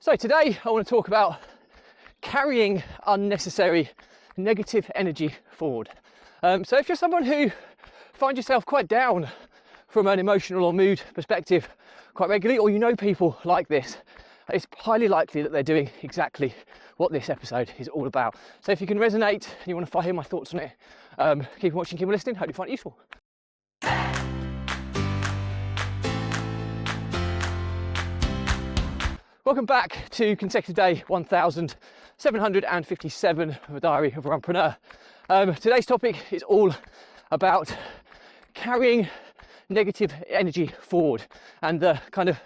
So today I want to talk about carrying unnecessary negative energy forward. So if you're someone who finds yourself quite down from an emotional or mood perspective quite regularly, or you know people like this, it's highly likely that they're doing exactly what this episode is all about. So if you can resonate and you want to hear my thoughts on it, keep watching, keep listening. Hope you find it useful. Welcome back to consecutive day 1757 of the Diary of a Runpreneur. Today's topic is all about carrying negative energy forward and the kind of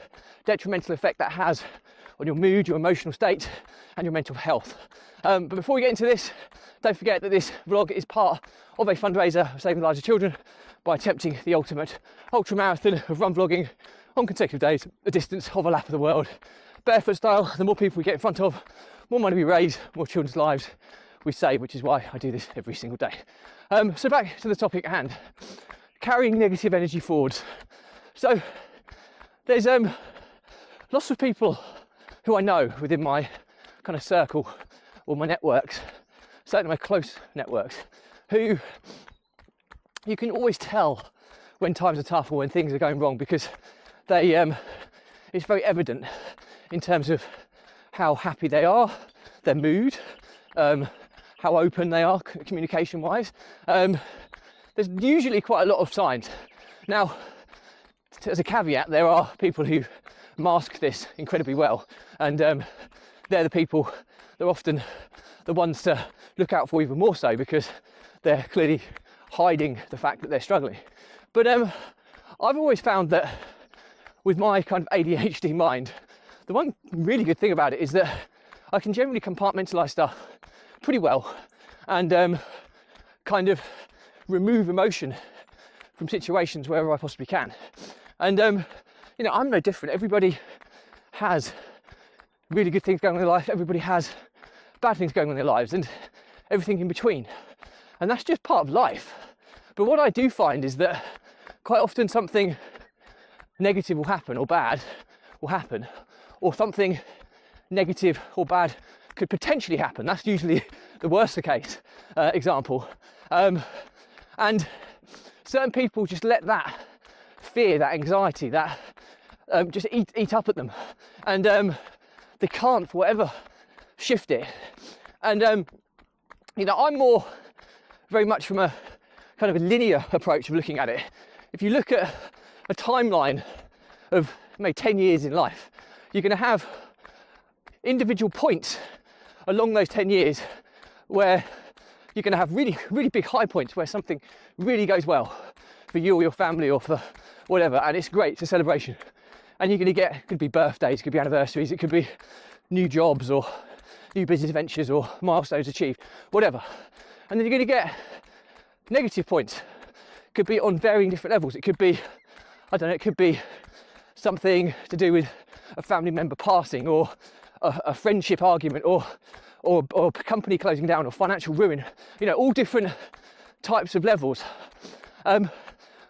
detrimental effect that has on your mood, your emotional state and your mental health. But before we get into this, don't forget that this vlog is part of a fundraiser of saving the lives of children by attempting the ultimate ultra marathon of run vlogging on consecutive days, a distance of a lap of the world. Barefoot style. The more people we get in front of, more money we raise, more children's lives we save, which is why I do this every single day. So back to the topic at hand, carrying negative energy forwards. So there's lots of people who I know within my kind of circle or my networks, certainly my close networks, who you can always tell when times are tough or when things are going wrong, because they it's very evident in terms of how happy they are, their mood, how open they are communication wise. There's usually quite a lot of signs. Now, as a caveat, there are people who mask this incredibly well, and they're the people that are often the ones to look out for even more so, because they're clearly hiding the fact that they're struggling. But I've always found that with my kind of ADHD mind, the one really good thing about it is that I can generally compartmentalise stuff pretty well and kind of remove emotion from situations wherever I possibly can. And you know, I'm no different. Everybody has really good things going on in their life. Everybody has bad things going on in their lives and everything in between. And that's just part of life. But what I do find is that quite often something negative will happen or bad will happen, or something negative or bad could potentially happen. That's usually the worst case example. And certain people just let that fear, that anxiety, that just eat up at them, and they can't, for whatever, shift it. And you know, I'm more very much from a kind of a linear approach of looking at it. If you look at a timeline of maybe 10 years in life, you're going to have individual points along those 10 years where you're going to have really, really big high points where something really goes well for you or your family or for whatever, and it's great, it's a celebration. And you're going to get, it could be birthdays, it could be anniversaries, it could be new jobs or new business ventures or milestones achieved, whatever. And then you're going to get negative points. It could be on varying different levels. It could be, I don't know, it could be something to do with a family member passing, or a friendship argument, or company closing down, or financial ruin, you know, all different types of levels. But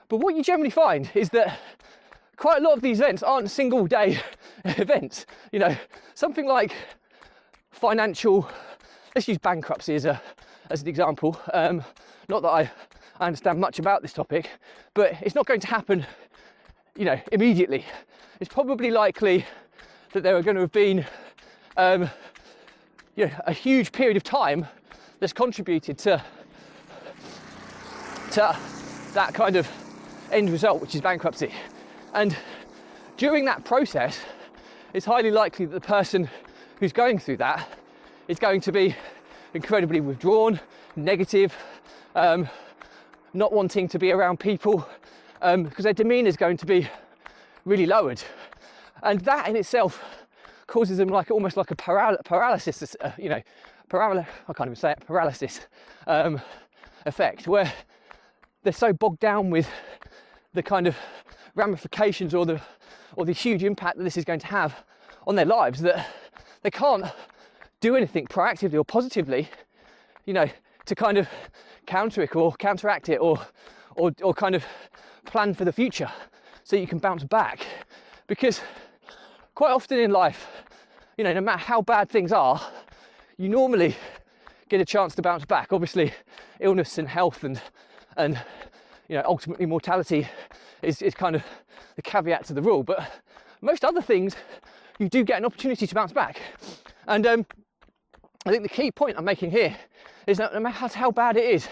what you generally find is that quite a lot of these events aren't single day events. You know, something like financial, let's use bankruptcy as an example. Not that I understand much about this topic, but it's not going to happen, you know, immediately. It's probably likely that there are going to have been you know, a huge period of time that's contributed to that kind of end result, which is bankruptcy. And during that process, it's highly likely that the person who's going through that is going to be incredibly withdrawn, negative, not wanting to be around people, because their demeanour is going to be really lowered. And that in itself causes them like almost like a paralysis, you know, I can't even say it, paralysis effect, where they're so bogged down with the kind of ramifications or the huge impact that this is going to have on their lives that they can't do anything proactively or positively, you know, to kind of counter it or counteract it or kind of plan for the future so you can bounce back. Because quite often in life, you know, no matter how bad things are, you normally get a chance to bounce back. Obviously, illness and health and you know, ultimately mortality is kind of the caveat to the rule. But most other things, you do get an opportunity to bounce back. And I think the key point I'm making here is that no matter how bad it is,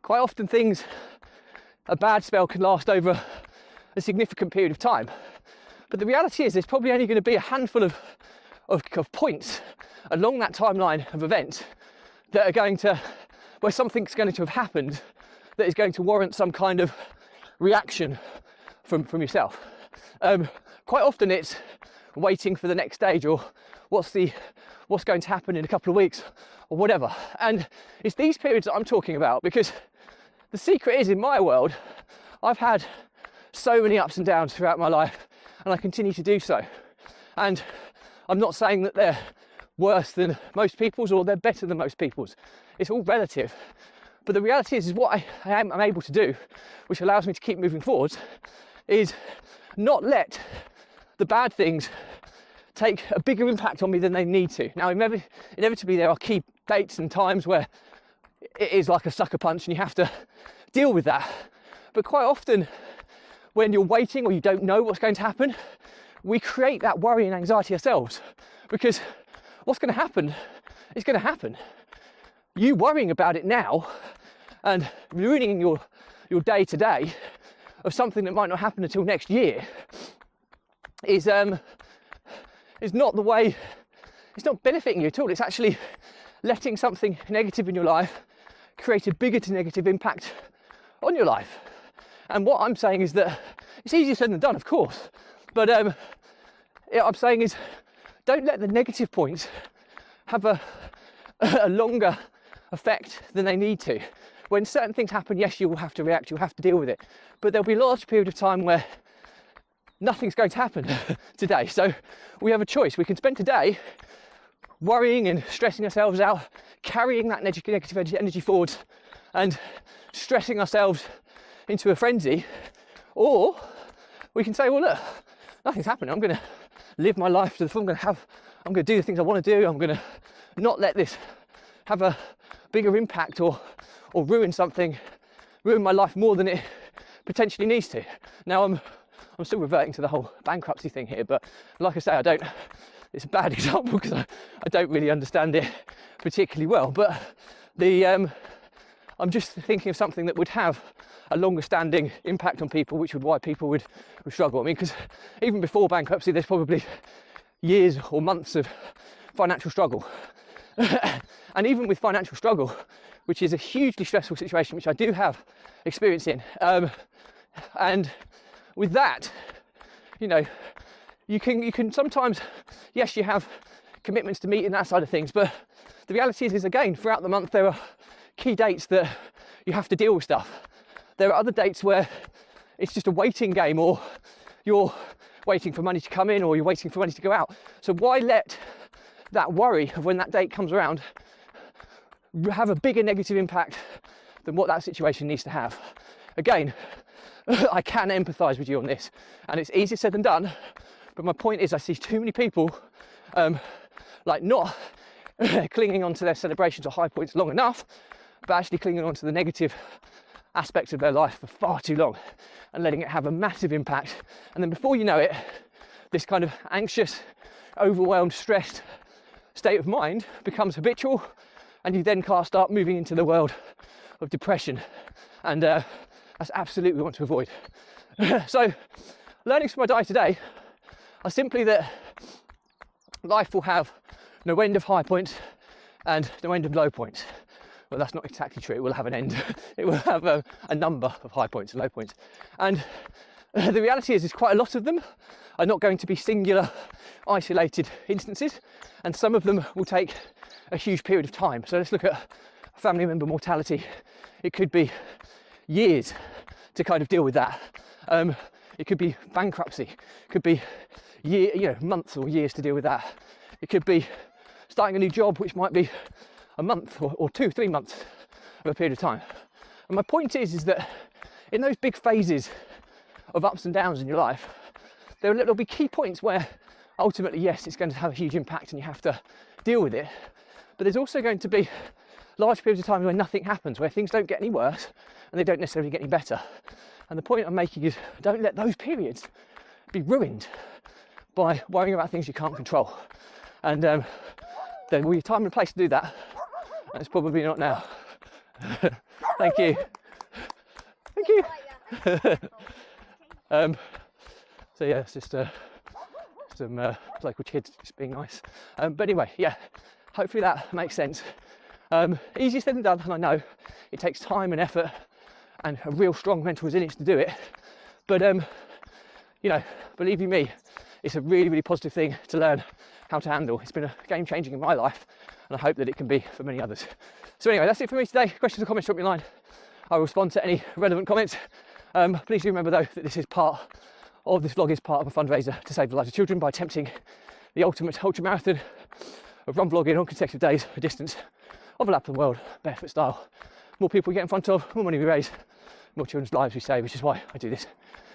quite often things, a bad spell can last over a significant period of time. But the reality is there's probably only going to be a handful of points along that timeline of events that are going to, where something's going to have happened that is going to warrant some kind of reaction from yourself. Quite often it's waiting for the next stage, or what's going to happen in a couple of weeks, or whatever. And it's these periods that I'm talking about, because the secret is, in my world, I've had so many ups and downs throughout my life, and I continue to do so. And I'm not saying that they're worse than most people's or they're better than most people's. It's all relative. But the reality is what I'm able to do, which allows me to keep moving forwards, is not let the bad things take a bigger impact on me than they need to. Now, inevitably there are key dates and times where it is like a sucker punch and you have to deal with that. But quite often, when you're waiting or you don't know what's going to happen, we create that worry and anxiety ourselves, because what's going to happen is going to happen. You worrying about it now and ruining your day to day of something that might not happen until next year is not the way. It's not benefiting you at all. It's actually letting something negative in your life create a bigger to negative impact on your life. And what I'm saying is that it's easier said than done, of course, but what I'm saying is don't let the negative points have a longer effect than they need to. When certain things happen, yes, you will have to react, you'll have to deal with it, but there'll be a large period of time where nothing's going to happen today. So we have a choice. We can spend today worrying and stressing ourselves out, carrying that negative energy forwards and stressing ourselves into a frenzy, or we can say, well, look, nothing's happening. I'm going to live my life to the full. I'm going to do the things I want to do. I'm going to not let this have a bigger impact or ruin my life more than it potentially needs to. Now I'm still reverting to the whole bankruptcy thing here, but like I say, it's a bad example because I don't really understand it particularly well, but I'm just thinking of something that would have a longer standing impact on people, which would why people would struggle. I mean, because even before bankruptcy, there's probably years or months of financial struggle. And even with financial struggle, which is a hugely stressful situation, which I do have experience in, and with that, you know, you can sometimes, yes, you have commitments to meet and that side of things, but the reality is again, throughout the month there are key dates that you have to deal with stuff. There are other dates where it's just a waiting game, or you're waiting for money to come in, or you're waiting for money to go out. So why let that worry of when that date comes around have a bigger negative impact than what that situation needs to have? Again, I can empathise with you on this, and it's easier said than done, but my point is I see too many people like not clinging on to their celebrations or high points long enough, but actually clinging on to the negative aspects of their life for far too long and letting it have a massive impact. And then before you know it, this kind of anxious, overwhelmed, stressed state of mind becomes habitual, and you then can't start moving into the world of depression, and that's absolutely what we want to avoid. So learnings from my diary today are simply that life will have no end of high points and no end of low points. Well, that's not exactly true. It will have an end. It will have a number of high points and low points. And the reality is quite a lot of them are not going to be singular, isolated instances, and some of them will take a huge period of time. So let's look at family member mortality. It could be years to kind of deal with that. It could be bankruptcy. It could be months or years to deal with that. It could be starting a new job, which might be a month or 2-3 months of a period of time. And my point is that in those big phases of ups and downs in your life, there'll be key points where ultimately, yes, it's going to have a huge impact and you have to deal with it. But there's also going to be large periods of time where nothing happens, where things don't get any worse and they don't necessarily get any better. And the point I'm making is, don't let those periods be ruined by worrying about things you can't control. And there will be a time and a place to do that, and it's probably not now. Thank you. Thank you. So yeah, it's just some local kids just being nice. But anyway, yeah, hopefully that makes sense. Easier said than done, and I know it takes time and effort and a real strong mental resilience to do it. But you know, believe you me, it's a really, really positive thing to learn how to handle. It's been a game changing in my life, and I hope that it can be for many others. So anyway, that's it for me today. Questions or comments, drop me a line. I will respond to any relevant comments. Please do remember though that this vlog is part of a fundraiser to save the lives of children by attempting the ultimate ultra marathon of run vlogging on consecutive days, a distance of a lap of the world, barefoot style. More people we get in front of, more money we raise, more children's lives we save, which is why I do this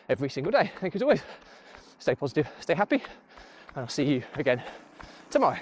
every single day. Thank you as always. Stay positive, stay happy, and I'll see you again tomorrow.